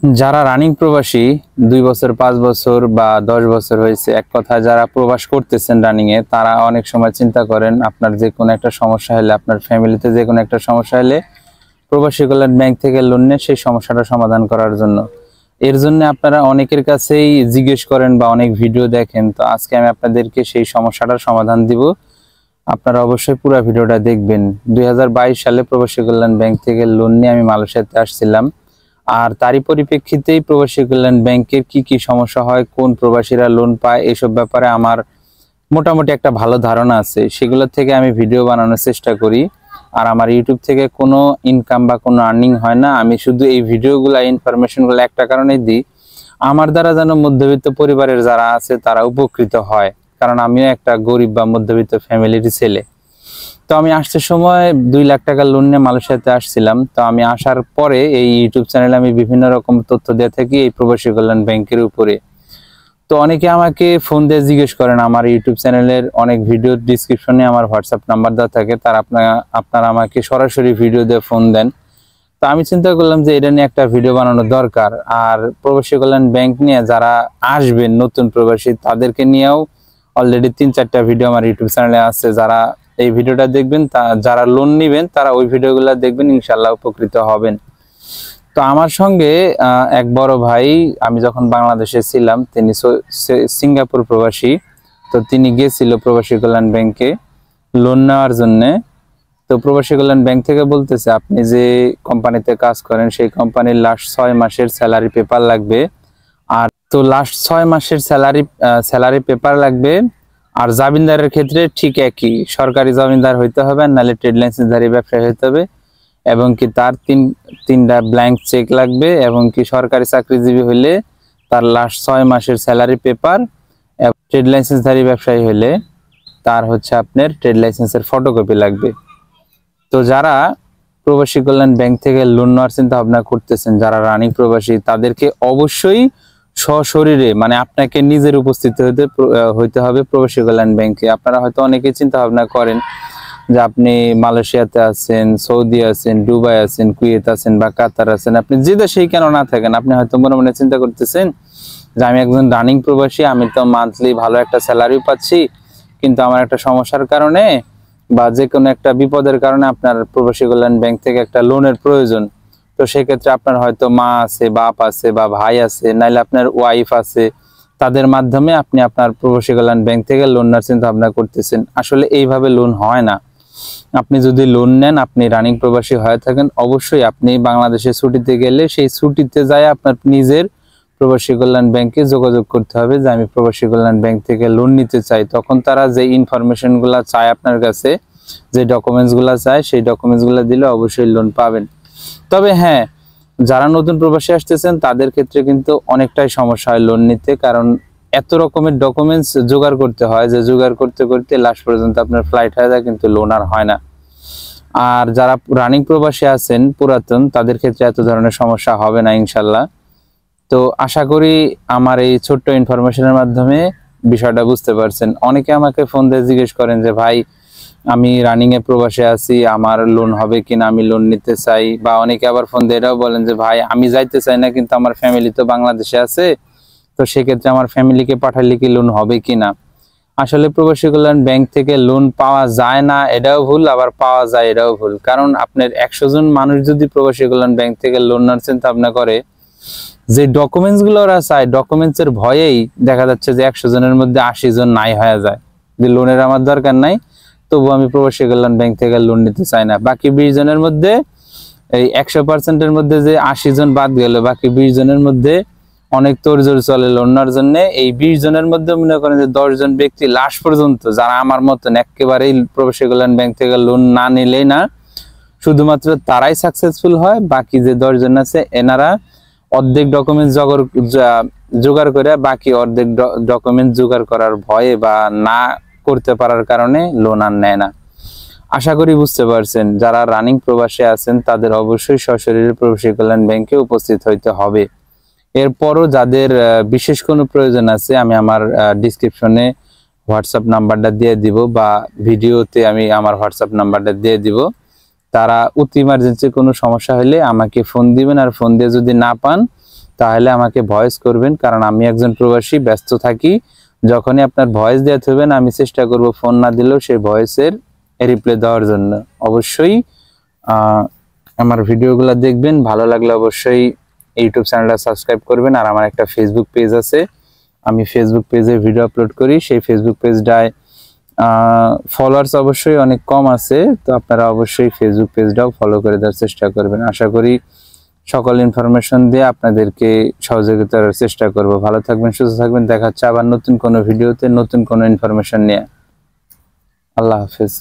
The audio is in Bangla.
যারা রানিং প্রবাসী 2 বছর 5 বছর বা 10 বছর হয়েছে, এক কথায় যারা প্রবাস করতেছেন রানিং এ, তারা অনেক সময় চিন্তা করেন আপনার যে কোনো একটা সমস্যা হলে, আপনার ফ্যামিলিতে যে কোনো একটা সমস্যা হলে প্রবাসী কল্যাণ ব্যাংক থেকে লোন নিয়ে সেই সমস্যাটা সমাধান করার জন্য। এর জন্য আপনারা অনেকের কাছেই জিজ্ঞেস করেন বা অনেক ভিডিও দেখেন। তো আজকে আমি আপনাদেরকে সেই সমস্যাটার সমাধান দিব। আপনারা অবশ্যই পুরো ভিডিওটা দেখবেন। 2022 সালে প্রবাসী কল্যাণ ব্যাংক থেকে লোন নিয়ে আমি মালয়েশিয়াতে আসছিলাম। আর তারই পরিপ্রেক্ষিতেই প্রবাসী কল্যাণ ব্যাংকের কি কি সমস্যা হয়, কোন প্রবাসীরা লোন পায়, এইসব ব্যাপারে আমার মোটামুটি একটা ভালো ধারণা আছে। সেগুলো থেকে আমি ভিডিও বানানোর চেষ্টা করি। আর আমার ইউটিউব থেকে কোনো ইনকাম বা কোনো আর্নিং হয় না। আমি শুধু এই ভিডিওগুলো, ইনফরমেশনগুলো একটা কারণেই দিই, আমার দ্বারা যেন মধ্যবিত্ত পরিবারের যারা আছে তারা উপকৃত হয়। কারণ আমিও একটা গরিব বা মধ্যবিত্ত ফ্যামিলির ছেলে। তো আমি আসতে সময় 2 লাখ টাকা লোন নিয়ে মালয়েশিয়াতে আসছিলাম। তো আমি আসার পরে এই ইউটিউব চ্যানেলে আমি বিভিন্ন রকম তথ্য দিয়ে থাকি এই প্রবাসী কল্যাণ ব্যাংকের উপরে। তো অনেকে আমাকে ফোন দিয়ে জিজ্ঞেস করেন, আমার ইউটিউব চ্যানেলের অনেক ভিডিও ডিসক্রিপশনে আমার হোয়াটসঅ্যাপ নাম্বার দেওয়া থাকে, তার আপনারা আমাকে সরাসরি ভিডিও দিয়ে ফোন দেন। তো আমি চিন্তা করলাম যে এটা নিয়ে একটা ভিডিও বানানো দরকার। আর প্রবাসী কল্যাণ ব্যাংক নিয়ে যারা আসবেন নতুন প্রবাসী, তাদেরকে নিয়েও অলরেডি 3-4টা ভিডিও আমার ইউটিউব চ্যানেলে আছে। যারা এই ভিডিওটা দেখবেন, যারা লোন নেবেন তারা ওই ভিডিওগুলো দেখবেন, ইনশাল্লাহ উপকৃত হবেন। তো আমার সঙ্গে এক বড় ভাই, আমি যখন বাংলাদেশে ছিলাম, তিনি সিঙ্গাপুর প্রবাসী। তো তিনি গেছিল প্রবাসী কল্যাণ ব্যাংকে লোন নেওয়ার জন্য। তো প্রবাসী কল্যাণ ব্যাংক থেকে বলতেছে, আপনি যে কোম্পানিতে কাজ করেন সেই কোম্পানির লাস্ট 6 মাসের স্যালারি পেপার লাগবে। আর তো লাস্ট 6 মাসের স্যালারি পেপার লাগবে। আর জামিনদারের ক্ষেত্রে ঠিক একই, সরকারি জামিনদার হইতে হবে, নাহলে ট্রেড লাইসেন্সধারী ব্যবসায়ী হইতে হবে। এবং কি তার তিনটা ব্ল্যাঙ্ক চেক লাগবে। এবং কি সরকারি চাকরিজীবী হইলে তার লাস্ট 6 মাসের স্যালারি পেপার, ট্রেড লাইসেন্সধারী ব্যবসায়ী হইলে তার হচ্ছে আপনার ট্রেড লাইসেন্সের ফটোকপি লাগবে। তো যারা প্রবাসী কল্যাণ ব্যাংক থেকে লোন নেওয়ার চিন্তা ভাবনা করতেছেন, যারা রানিং প্রবাসী, তাদেরকে অবশ্যই সশরীরে, মানে আপনাকে নিজের উপস্থিতি হইতে হবে প্রবাসী কল্যাণ ব্যাংকে। আপনারা হয়তো অনেকেই চিন্তা ভাবনা করেন যে আপনি মালয়েশিয়াতে আছেন, সৌদি আছেন, দুবাই আছেন, কুয়েত আছেন বা কাতার আছেন, আপনি যে দেশেই কেন না থাকেন, আপনি হয়তো মনে মনে চিন্তা করতেছেন যে আমি একজন রানিং প্রবাসী, আমি তো মান্থলি ভালো একটা স্যালারি পাচ্ছি, কিন্তু আমার একটা সমস্যার কারণে বা যে কোনো একটা বিপদের কারণে আপনার প্রবাসী কল্যাণ ব্যাংক থেকে একটা লোনের প্রয়োজন। তো সেক্ষেত্রে আপনার হয়তো মা আছে, বাপ আছে বা ভাই আছে, নাইলে আপনার ওয়াইফ আছে, তাদের মাধ্যমে আপনি আপনার প্রবাসী কল্যাণ ব্যাংক থেকে লোন নেওয়ার চিন্তা ভাবনা করতেছেন। আসলে এইভাবে লোন হয় না। আপনি যদি লোন নেন, আপনি রানিং প্রবাসী হয়ে থাকেন, অবশ্যই আপনি বাংলাদেশে ছুটিতে গেলে সেই ছুটিতে যায় আপনার নিজের প্রবাসী কল্যাণ ব্যাংকে যোগাযোগ করতে হবে যে আমি প্রবাসী কল্যাণ ব্যাংক থেকে লোন নিতে চাই। তখন তারা যে ইনফরমেশনগুলো চায় আপনার কাছে, যে ডকুমেন্টসগুলো চায়, সেই ডকুমেন্টসগুলো দিলে অবশ্যই লোন পাবেন। তবে হ্যাঁ, যারা নতুন প্রবাসী আসতেছেন তাদের ক্ষেত্রে কিন্তু অনেকটাই সমস্যা হয় লোন নিতে, কারণ এত রকমের ডকুমেন্টস জোগাড় করতে হয় যে জোগাড় করতে করতে লাস্ট পর্যন্ত আপনার ফ্লাইট হয়ে যায়, কিন্তু লোন আর হয় না। আর যারা রানিং প্রবাসী আছেন পুরাতন, তাদের ক্ষেত্রে এত ধরনের সমস্যা হবে না ইনশাল্লাহ। তো আশা করি আমার এই ছোট্ট ইনফরমেশনের মাধ্যমে বিষয়টা বুঝতে পারছেন। অনেকে আমাকে ফোন দিয়ে জিজ্ঞেস করেন যে ভাই, আমি রানিং এ প্রবাসে আছি, আমার লোন হবে কিনা, আমি লোন নিতে চাই। বা অনেকে আবার ফোন দিয়ে এটাও বলেন যে ভাই, আমি যাইতে চাই না, কিন্তু আমার ফ্যামিলি তো বাংলাদেশে আছে, তো সেক্ষেত্রে আমার ফ্যামিলিকে পাঠালে কি লোন হবে কিনা। আসলে প্রবাসী কল্যাণ ব্যাংক থেকে লোন পাওয়া যায় না এটাও ভুল, আবার পাওয়া যায় এটাও ভুল। কারণ আপনার 100 জন মানুষ যদি প্রবাসী কল্যাণ ব্যাংক থেকে লোন নেওয়ার চিন্তা ভাবনা করে, যে ডকুমেন্টস গুলো ওরা চায়, ডকুমেন্টস এর ভয়েই দেখা যাচ্ছে যে 100 জনের মধ্যে 80 জন নাই হয়ে যায়, যে লোনের আমার দরকার নাই, তবু আমি প্রবাসী কল্যাণ ব্যাংক থেকে লোন নিতে চাই না। বাকি 20 জনের মধ্যে, এই 100%-এর মধ্যে যে 80 জন বাদ গেল, বাকি 20 জনের মধ্যে অনেক তোড়জোড় চলে লোন নেওয়ার জন্য। এই 20 জনের মধ্যে মনে করেন যে 10 জন ব্যক্তি লাস্ট পর্যন্ত, যারা আমার মতন একেবারেই প্রবাসী কল্যাণ ব্যাংক থেকে লোন না নিলেই না, শুধুমাত্র তারাই সাকসেসফুল হয়। বাকি যে 10 জন আছে, এনারা অর্ধেক ডকুমেন্ট জোগাড় করে, বাকি অর্ধেক ডকুমেন্ট জোগাড় করার ভয়ে বা না করতে পারার কারণে লোন আর নেয় না। আশা করি বুঝতে পারছেন। যারা রানিং প্রবাসে আছেন তাদের অবশ্যই সশরীরে প্রবাসী কল্যাণ ব্যাংকে উপস্থিত হইতে হবে। এরপরও যাদের বিশেষ কোনো প্রয়োজন আছে, আমি আমার ডিসক্রিপশনে হোয়াটসঅ্যাপ নাম্বারটা দিয়ে দিব বা ভিডিওতে আমি আমার হোয়াটসঅ্যাপ নাম্বারটা দিয়ে দিব। তারা অতি ইমার্জেন্সি কোনো সমস্যা হলে আমাকে ফোন দিবেন। আর ফোন দিয়ে যদি না পান, তাহলে আমাকে ভয়েস করবেন, কারণ আমি একজন প্রবাসী, ব্যস্ত থাকি। যখনই আপনার ভয়েস দেওয়া হবেন আমি চেষ্টা করব ফোন না দিলেও সেই ভয়েসের রিপ্লাই দেওয়ার জন্য। অবশ্যই আমার ভিডিওগুলো দেখবেন, ভালো লাগলে অবশ্যই ইউটিউব চ্যানেলটা সাবস্ক্রাইব করবেন। আর আমার একটা ফেসবুক পেজ আছে, আমি ফেসবুক পেজে ভিডিও আপলোড করি। সেই ফেসবুক পেজটায় ফলোয়ার্স অবশ্যই অনেক কম আছে, তো আপনারা অবশ্যই ফেসবুক পেজটাও ফলো করে দেওয়ার চেষ্টা করবেন। আশা করি সকল ইনফরমেশন দিয়ে আপনাদেরকে সহযোগিতার চেষ্টা করব। ভালো থাকবেন, সুস্থ থাকবেন। দেখা হচ্ছে আবার নতুন কোনো ভিডিওতে নতুন কোনো ইনফরমেশন নিয়ে। আল্লাহ হাফেজ।